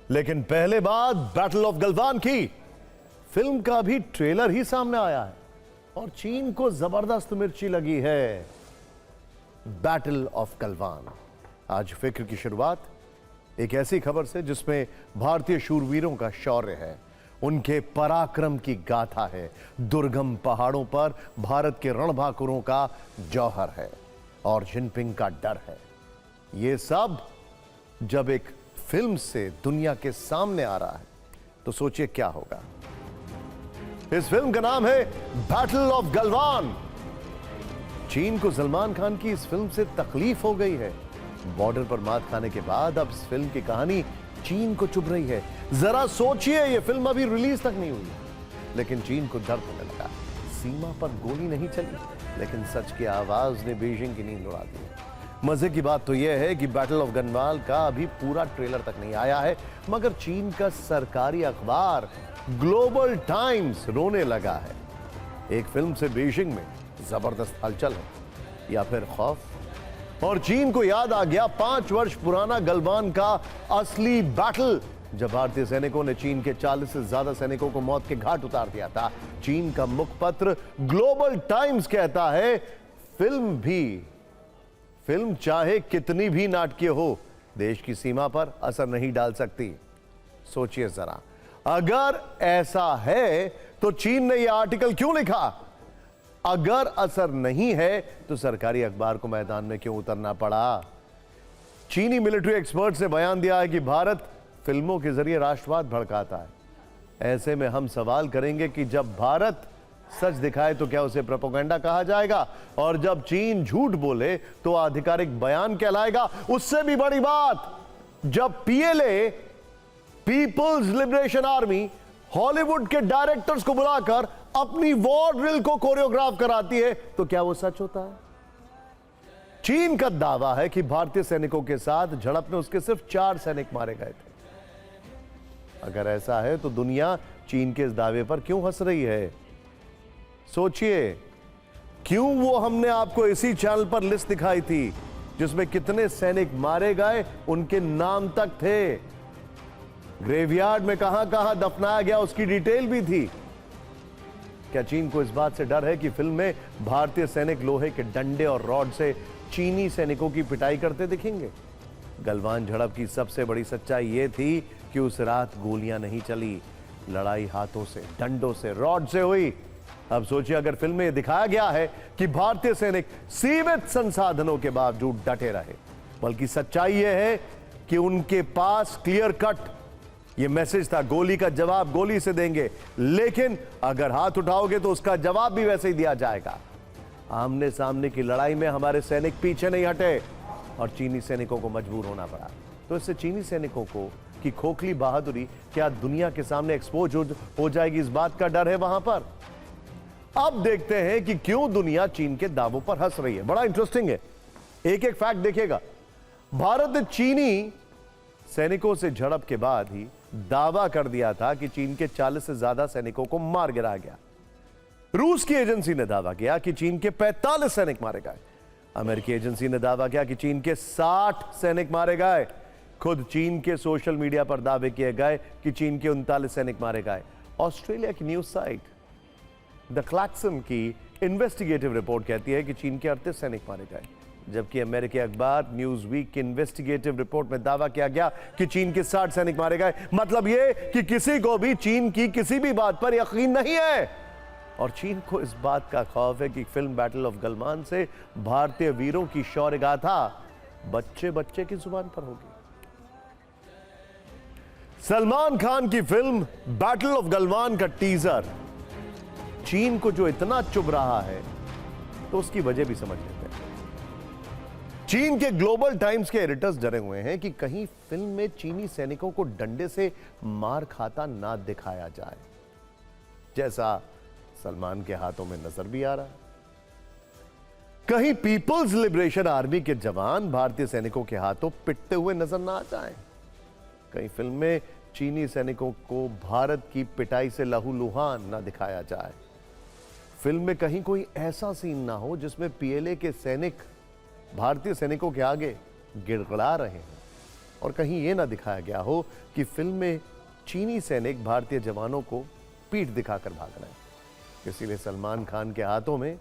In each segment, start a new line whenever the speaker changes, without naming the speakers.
लेकिन पहले बात बैटल ऑफ गलवान की। फिल्म का भी ट्रेलर ही सामने आया है और चीन को जबरदस्त मिर्ची लगी है। Battle of Galwan. आज फिक्र की शुरुआत एक ऐसी खबर से जिसमें भारतीय शूरवीरों का शौर्य है, उनके पराक्रम की गाथा है, दुर्गम पहाड़ों पर भारत के रणभाकुरों का जौहर है और जिनपिंग का डर है। यह सब जब एक फिल्म से दुनिया के सामने आ रहा है तो सोचिए क्या होगा। इस फिल्म का नाम है बैटल ऑफ गलवान। चीन को सलमान खान की इस फिल्म से तकलीफ हो गई है। बॉर्डर पर मात खाने के बाद अब इस फिल्म की कहानी चीन को चुभ रही है। जरा सोचिए, यह फिल्म अभी रिलीज तक नहीं हुई लेकिन चीन को दर्द होने लगा। सीमा पर गोली नहीं चली लेकिन सच की आवाज ने बीजिंग की नींद उड़ा दी। मजे की बात तो यह है कि बैटल ऑफ गलवान का अभी पूरा ट्रेलर तक नहीं आया है, मगर चीन का सरकारी अखबार ग्लोबल टाइम्स रोने लगा है। एक फिल्म से बीजिंग में जबरदस्त हलचल है या फिर खौफ? और चीन को याद आ गया 5 वर्ष पुराना गलवान का असली बैटल, जब भारतीय सैनिकों ने चीन के 40 से ज्यादा सैनिकों को मौत के घाट उतार दिया था। चीन का मुखपत्र ग्लोबल टाइम्स कहता है फिल्म चाहे कितनी भी नाटकीय हो, देश की सीमा पर असर नहीं डाल सकती। सोचिए जरा, अगर ऐसा है तो चीन ने यह आर्टिकल क्यों लिखा? अगर असर नहीं है तो सरकारी अखबार को मैदान में क्यों उतरना पड़ा? चीनी मिलिट्री एक्सपर्ट ने बयान दिया है कि भारत फिल्मों के जरिए राष्ट्रवाद भड़काता है। ऐसे में हम सवाल करेंगे कि जब भारत सच दिखाए तो क्या उसे प्रोपेगेंडा कहा जाएगा, और जब चीन झूठ बोले तो आधिकारिक बयान कहलाएगा? उससे भी बड़ी बात, जब PLA people's liberation army Hollywood के डायरेक्टर्स को बुलाकर अपनी वॉर ड्रिल को कोरियोग्राफ कराती है तो क्या वो सच होता है? चीन का दावा है कि भारतीय सैनिकों के साथ झड़प में उसके सिर्फ 4 सैनिक मारे गए थे। अगर ऐसा है तो दुनिया चीन के इस दावे पर क्यों हंस रही है? सोचिए, क्यों वो हमने आपको इसी चैनल पर लिस्ट दिखाई थी जिसमें कितने सैनिक मारे गए उनके नाम तक थे, ग्रेवयार्ड में कहां दफनाया गया उसकी डिटेल भी थी। क्या चीन को इस बात से डर है कि फिल्म में भारतीय सैनिक लोहे के डंडे और रॉड से चीनी सैनिकों की पिटाई करते दिखेंगे? गलवान झड़प की सबसे बड़ी सच्चाई यह थी कि उस रात गोलियां नहीं चली, लड़ाई हाथों से, डंडों से, रॉड से हुई। अब सोचिए, अगर फिल्म में दिखाया गया है कि भारतीय सैनिक सीमित संसाधनों के बावजूद डटे रहे, बल्कि सच्चाई यह है कि उनके पास क्लियर कट ये मैसेज था, गोली का जवाब गोली से देंगे, लेकिन अगर हाथ उठाओगे तो उसका जवाब भी वैसे ही दिया जाएगा। आमने सामने की लड़ाई में हमारे सैनिक पीछे नहीं हटे और चीनी सैनिकों को मजबूर होना पड़ा। तो इससे चीनी सैनिकों को की खोखली बहादुरी क्या दुनिया के सामने एक्सपोज हो जाएगी, इस बात का डर है वहां पर। अब देखते हैं कि क्यों दुनिया चीन के दावों पर हंस रही है। बड़ा इंटरेस्टिंग है, एक एक फैक्ट देखिएगा। भारत ने चीनी सैनिकों से झड़प के बाद ही दावा कर दिया था कि चीन के 40 से ज्यादा सैनिकों को मार गिराया गया। रूस की एजेंसी ने दावा किया कि चीन के 45 सैनिक मारे गए। अमेरिकी एजेंसी ने दावा किया कि चीन के 60 सैनिक मारे गए। खुद चीन के सोशल मीडिया पर दावे किए गए कि चीन के 39 सैनिक मारे गए। ऑस्ट्रेलिया की न्यूज साइट द क्लैक्सन की इन्वेस्टिगेटिव रिपोर्ट कहती है कि चीन के 38 सैनिक मारे गए, जबकि अमेरिकी अखबार न्यूज वीक की इन्वेस्टिगेटिव रिपोर्ट में दावा किया गया कि चीन के 60 सैनिक मारे गए। मतलब यह कि किसी को भी चीन की किसी भी बात पर यकीन नहीं है, और चीन को इस बात का खौफ है कि फिल्म बैटल ऑफ गलवान से भारतीय वीरों की शौर्य गाथा बच्चे बच्चे की जुबान पर होगी। सलमान खान की फिल्म बैटल ऑफ गलवान का टीजर चीन को जो इतना चुभ रहा है तो उसकी वजह भी समझ लेते हैं। चीन के ग्लोबल टाइम्स के एडिटर्स डरे हुए हैं कि कहीं फिल्म में चीनी सैनिकों को डंडे से मार खाता ना दिखाया जाए, जैसा सलमान के हाथों में नजर भी आ रहा है। कहीं पीपल्स लिबरेशन आर्मी के जवान भारतीय सैनिकों के हाथों पिटते हुए नजर ना आ जाएं। कहीं फिल्म में चीनी सैनिकों को भारत की पिटाई से लहूलुहान ना दिखाया जाए। फिल्म में कहीं कोई ऐसा सीन ना हो जिसमें पीएलए के सैनिक भारतीय सैनिकों के आगे गिड़गिड़ा रहे हैं। और कहीं ये ना दिखाया गया हो कि फिल्म में चीनी सैनिक भारतीय जवानों को पीठ दिखाकर भाग रहे हैं। इसीलिए सलमान खान के हाथों में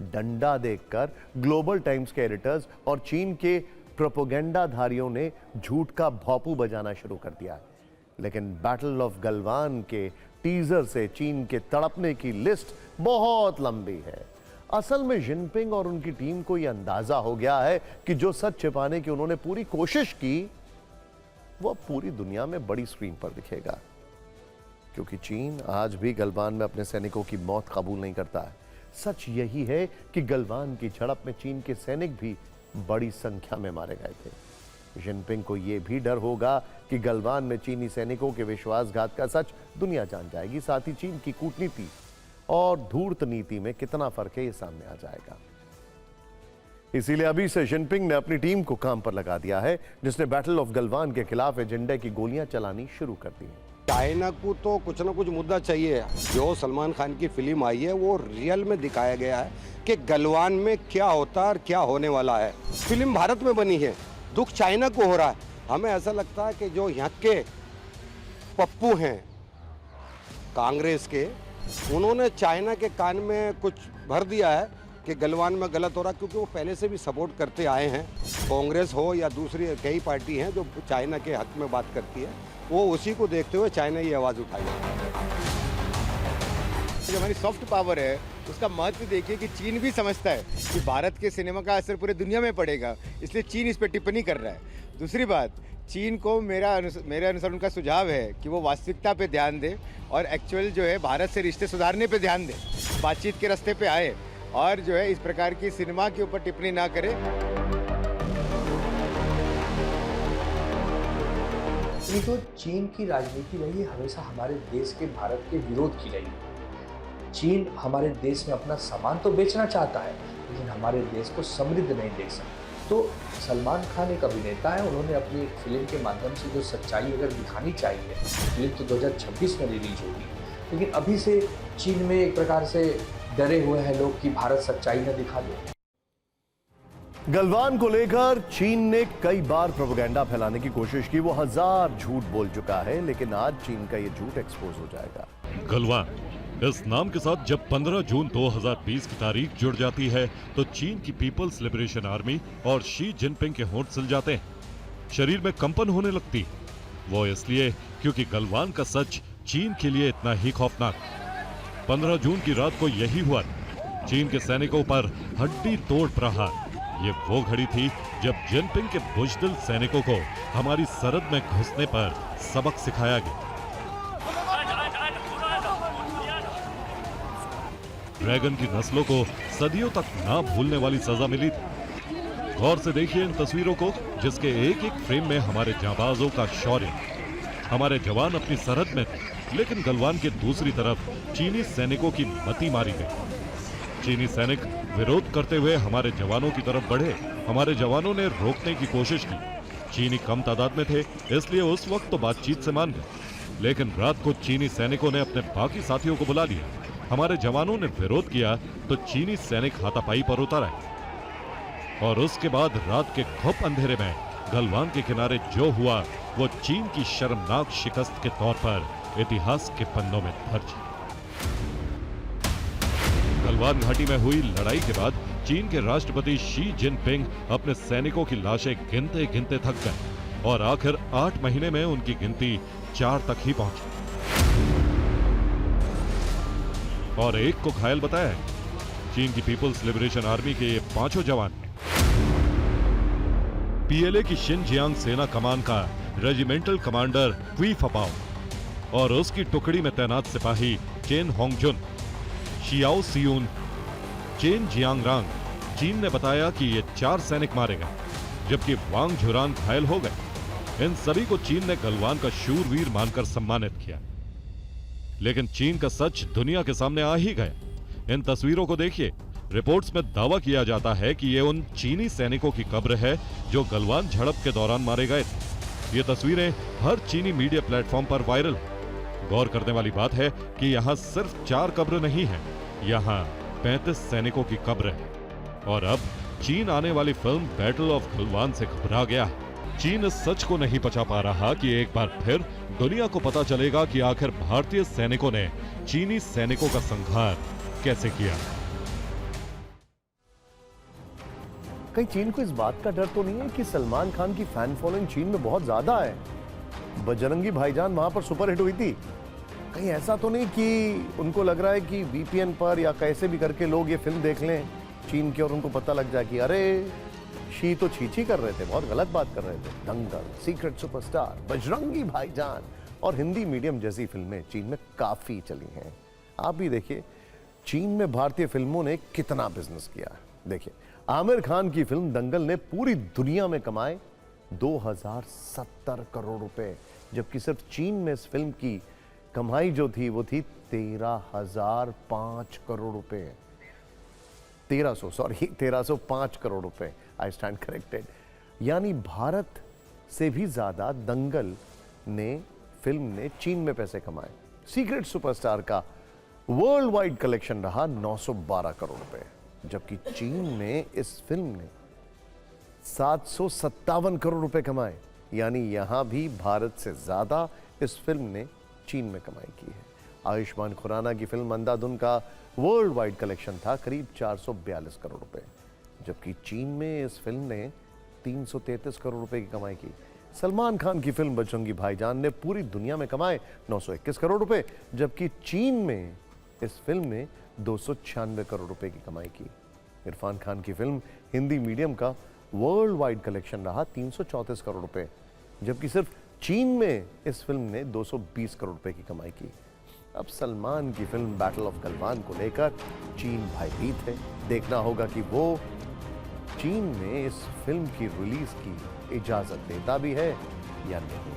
डंडा देखकर ग्लोबल टाइम्स के एडिटर्स और चीन के प्रोपेगेंडाधारियों ने झूठ का भौपू बजाना शुरू कर दिया है। लेकिन बैटल ऑफ गलवान के टीजर से चीन के तड़पने की लिस्ट बहुत लंबी है। असल में जिनपिंग और उनकी टीम को यह अंदाजा हो गया है कि जो सच छिपाने की उन्होंने पूरी कोशिश की वो पूरी दुनिया में बड़ी स्क्रीन पर दिखेगा, क्योंकि चीन आज भी गलवान में अपने सैनिकों की मौत कबूल नहीं करता है। सच यही है कि गलवान की झड़प में चीन के सैनिक भी बड़ी संख्या में मारे गए थे। जिनपिंग को यह भी डर होगा कि गलवान में चीनी सैनिकों के विश्वासघात का सच दुनिया जान जाएगी। साथ ही चीन की कूटनीति और धूर्त नीति में कितना फर्क है ये सामने आ जाएगा। इसीलिए अभी से जिनपिंग ने अपनी टीम को काम पर लगा दिया है, जिसने बैटल ऑफ गलवान के खिलाफ एजेंडे की गोलियां चलानी शुरू कर दी है।
चाइना को तो कुछ ना कुछ मुद्दा चाहिए। जो सलमान खान की फिल्म आई है वो रियल में दिखाया गया है कि गलवान में क्या होता है और क्या होने वाला है। फिल्म भारत में बनी है, दुख चाइना को हो रहा है। हमें ऐसा लगता है कि जो यहाँ के पप्पू हैं कांग्रेस के, उन्होंने चाइना के कान में कुछ भर दिया है कि गलवान में गलत हो रहा, क्योंकि वो पहले से भी सपोर्ट करते आए हैं। कांग्रेस हो या दूसरी कई पार्टी हैं जो चाइना के हक में बात करती है, वो उसी को देखते हुए चाइना ये आवाज़ उठाई।
जो हमारी सॉफ्ट पावर है उसका महत्व देखिए कि चीन भी समझता है कि भारत के सिनेमा का असर पूरे दुनिया में पड़ेगा, इसलिए चीन इस पर टिप्पणी कर रहा है। दूसरी बात, चीन को मेरे अनुसार उनका सुझाव है कि वो वास्तविकता पे ध्यान दे और एक्चुअल जो है भारत से रिश्ते सुधारने पे ध्यान दे, बातचीत के रास्ते पे आए और जो है इस प्रकार की सिनेमा के ऊपर टिप्पणी ना करे।
ये तो चीन की राजनीति रही है, हमेशा हमारे देश के, भारत के विरोध की रही है। चीन हमारे देश में अपना सामान तो बेचना चाहता है, लेकिन हमारे देश को समृद्ध नहीं देख सकता। तो सलमान खान एक अभिनेता है, उन्होंने अपनी एक फिल्म के माध्यम से जो सच्चाई अगर दिखानी चाहिए, फिल्म तो 2026 में रिलीज होगी, लेकिन अभी से चीन में एक प्रकार से डरे हुए हैं लोग कि भारत सच्चाई न दिखा दे।
गलवान को लेकर चीन ने कई बार प्रोपेगेंडा फैलाने की कोशिश की। वो 1000 झूठ बोल चुका है, लेकिन आज चीन का ये झूठ एक्सपोज हो जाएगा।
गलवान इस नाम के साथ जब 15 जून 2020 की तारीख जुड़ जाती है तो चीन की पीपल्स लिबरेशन आर्मी और शी जिनपिंग के होंठ सिल जाते हैं। शरीर में कंपन होने लगती। वो इसलिए क्योंकि गलवान का सच चीन के लिए इतना ही खौफनाक। 15 जून की रात को यही हुआ। चीन के सैनिकों पर हड्डी तोड़ प्रहार। ये वो घड़ी थी जब जिनपिंग के बुजदिल सैनिकों को हमारी सरहद में घुसने पर सबक सिखाया गया। ड्रैगन की नस्लों को सदियों तक ना भूलने वाली सजा मिली थी। गौर से देखिए इन तस्वीरों को, जिसके एक एक फ्रेम में हमारे जांबाजों का शौर्य। हमारे जवान अपनी सरहद में थे, लेकिन गलवान के दूसरी तरफ चीनी सैनिकों की मती मारी गई। चीनी सैनिक विरोध करते हुए हमारे जवानों की तरफ बढ़े। हमारे जवानों ने रोकने की कोशिश की। चीनी कम तादाद में थे, इसलिए उस वक्त तो बातचीत से मान गए, लेकिन रात को चीनी सैनिकों ने अपने बाकी साथियों को बुला लिया। हमारे जवानों ने विरोध किया तो चीनी सैनिक हाथापाई पर उतर आए और उसके बाद रात के घुप अंधेरे में गलवान के किनारे जो हुआ वो चीन की शर्मनाक शिकस्त के तौर पर इतिहास के पन्नों में दर्ज है। गलवान घाटी में हुई लड़ाई के बाद चीन के राष्ट्रपति शी जिनपिंग अपने सैनिकों की लाशें गिनते गिनते थक गए और आखिर 8 महीने में उनकी गिनती 4 तक ही पहुंची और एक को घायल बताया है। चीन की पीपल्स लिबरेशन आर्मी के ये 5 जवान पीएलए की शिनजियांग सेना कमान का रेजिमेंटल कमांडर क्वी फपाओ और उसकी टुकड़ी में तैनात सिपाही चेन होंगजुन, शियाओ सियून, चेन जियांगरांग। चीन ने बताया कि ये 4 सैनिक मारे गए, जबकि वांग झुरान घायल हो गए। इन सभी को चीन ने गलवान का शूरवीर मानकर सम्मानित किया, लेकिन चीन का सच दुनिया के सामने आ ही गया। इन तस्वीरों को देखिए। रिपोर्ट्स में दावा किया जाता है कि ये उन चीनी सैनिकों की कब्र है जो गलवान झड़प के दौरान मारे गए थे। ये तस्वीरें हर चीनी मीडिया प्लेटफॉर्म पर वायरल। गौर करने वाली बात है कि यहाँ सिर्फ 4 कब्र नहीं है, यहाँ 35 सैनिकों की कब्र है। और अब चीन आने वाली फिल्म बैटल ऑफ गलवान से घबरा गया है। चीन इस सच को नहीं पचा पा रहा कि एक बार फिर दुनिया को पता चलेगा कि आखिर भारतीय सैनिकों ने चीनी सैनिकों का संहार कैसे किया।
कहीं चीन को इस बात का डर तो नहीं है कि सलमान खान की फैन फॉलोइंग चीन में बहुत ज्यादा है? बजरंगी भाईजान वहां पर सुपर हिट हुई थी। कहीं ऐसा तो नहीं कि उनको लग रहा है कि वीपीएन पर या कैसे भी करके लोग ये फिल्म देख लें चीन की और उनको पता लग जाए कि अरे शी तो छीछी कर रहे थे, बहुत गलत बात कर रहे थे। दंगल, सीक्रेट सुपरस्टार, बजरंगी भाईजान और हिंदी मीडियम जैसी फिल्में चीन में काफी चली हैं। आप भी देखिए चीन में भारतीय फिल्मों ने कितना बिजनेस किया। देखिए आमिर खान की फिल्म दंगल ने पूरी दुनिया में कमाए 2070 करोड़ रुपए, जबकि सिर्फ चीन में इस फिल्म की कमाई जो थी वो थी 13,005 करोड़ रुपए। 1305 करोड़ रुपए। I stand corrected. यानी भारत से भी ज्यादा दंगल ने फिल्म ने चीन में पैसे कमाए। सीक्रेट सुपरस्टार का वर्ल्ड वाइड कलेक्शन रहा 912 करोड़ रुपए, जबकि चीन में इस फिल्म ने 757 करोड़ रुपए कमाए। यानी यहां भी भारत से ज्यादा इस फिल्म ने चीन में कमाई की है। आयुष्मान खुराना की फिल्म अंधाधुन का वर्ल्ड वाइड कलेक्शन था करीब 442 करोड़ रुपए, जबकि चीन में इस फिल्म ने 333 करोड़ रुपए की कमाई की। सलमान खान की फिल्म बजरंगी भाईजान ने पूरी दुनिया में कमाए 921 करोड़ रुपए, जबकि चीन में इस फिल्म ने 296 करोड़ रुपए की कमाई की। इरफान खान की फिल्म हिंदी मीडियम का वर्ल्ड वाइड कलेक्शन रहा 334 करोड़ रुपए, जबकि सिर्फ चीन में इस फिल्म ने 220 करोड़ रुपए की कमाई की। अब सलमान की फिल्म बैटल ऑफ गलवान को लेकर चीन भयभीत है। देखना होगा कि वो चीन में इस फिल्म की रिलीज की इजाजत देता भी है या नहीं।